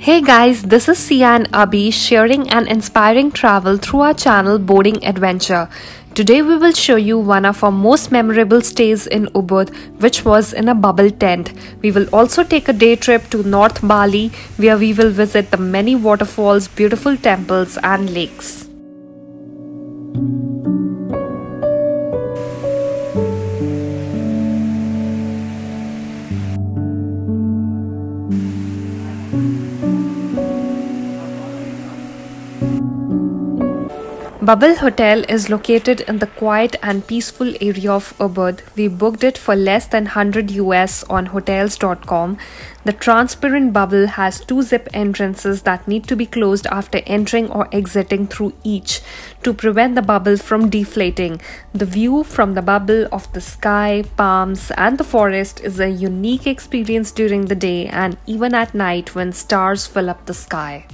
Hey guys, this is Sia and Abhi sharing an inspiring travel through our channel Boarding Adventure. Today we will show you one of our most memorable stays in Ubud, which was in a bubble tent. We will also take a day trip to North Bali, where we will visit the many waterfalls, beautiful temples and lakes. Bubble Hotel is located in the quiet and peaceful area of Ubud. We booked it for less than 100 US on hotels.com. The transparent bubble has two zip entrances that need to be closed after entering or exiting through each to prevent the bubble from deflating. The view from the bubble of the sky, palms and the forest is a unique experience during the day and even at night when stars fill up the sky.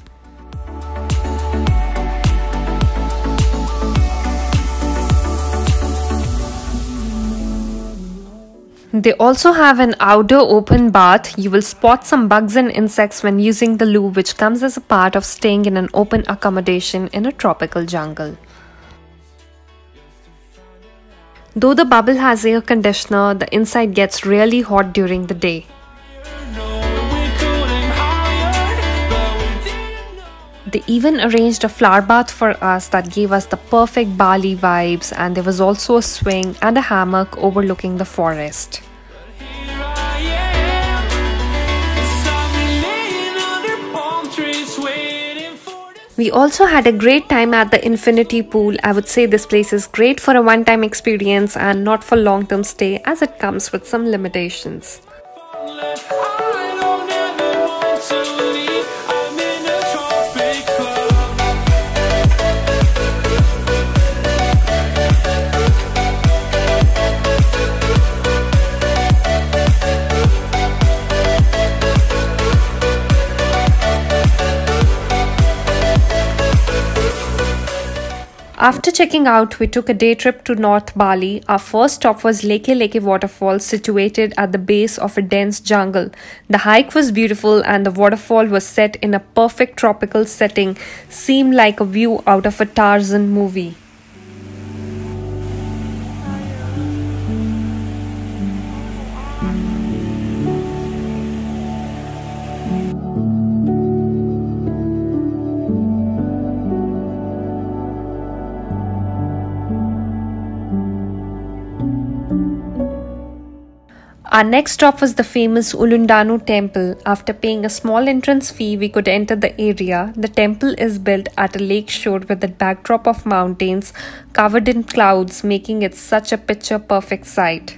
They also have an outdoor open bath. You will spot some bugs and insects when using the loo, which comes as a part of staying in an open accommodation in a tropical jungle. Though the bubble has air conditioner, the inside gets really hot during the day. They even arranged a flower bath for us that gave us the perfect Bali vibes, and there was also a swing and a hammock overlooking the forest. We also had a great time at the infinity pool. I would say this place is great for a one-time experience and not for long-term stay, as it comes with some limitations. After checking out, we took a day trip to North Bali. Our first stop was Leke Leke Waterfall, situated at the base of a dense jungle. The hike was beautiful and the waterfall was set in a perfect tropical setting, seemed like a view out of a Tarzan movie. Our next stop was the famous Ulun Danu Temple. After paying a small entrance fee, we could enter the area. The temple is built at a lake shore with a backdrop of mountains covered in clouds, making it such a picture-perfect sight.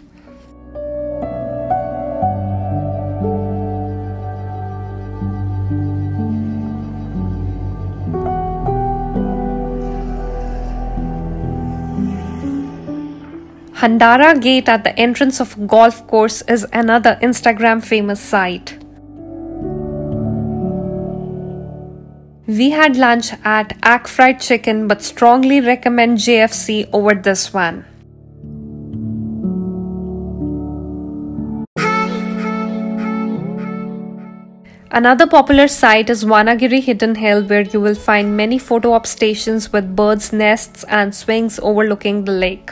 Handara Gate at the entrance of a golf course is another Instagram famous site. We had lunch at Ak Fried Chicken but strongly recommend JFC over this one. Another popular site is Wanagiri Hidden Hill, where you will find many photo op stations with birds' nests and swings overlooking the lake.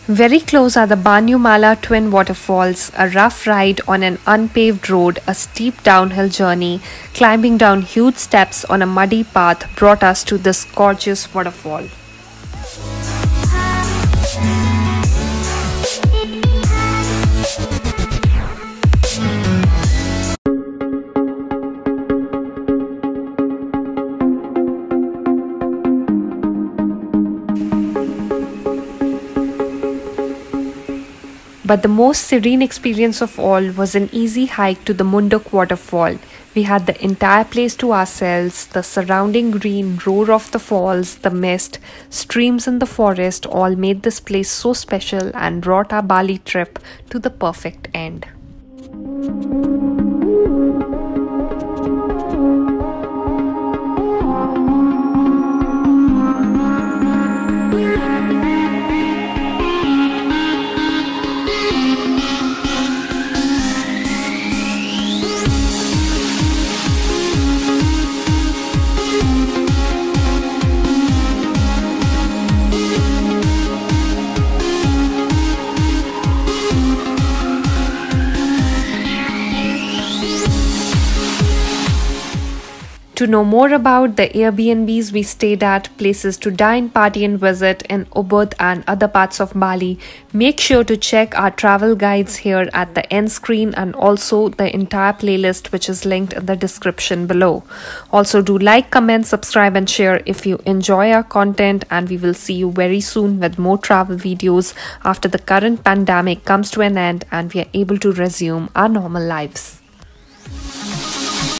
Very close are the Banyumala Twin Waterfalls, a rough ride on an unpaved road, a steep downhill journey, climbing down huge steps on a muddy path brought us to this gorgeous waterfall. But the most serene experience of all was an easy hike to the Munduk waterfall. We had the entire place to ourselves, the surrounding green, roar of the falls, the mist, streams in the forest all made this place so special and brought our Bali trip to the perfect end. To know more about the Airbnbs we stayed at, places to dine, party and visit in Ubud and other parts of Bali, make sure to check our travel guides here at the end screen and also the entire playlist which is linked in the description below. Also do like, comment, subscribe and share if you enjoy our content, and we will see you very soon with more travel videos after the current pandemic comes to an end and we are able to resume our normal lives.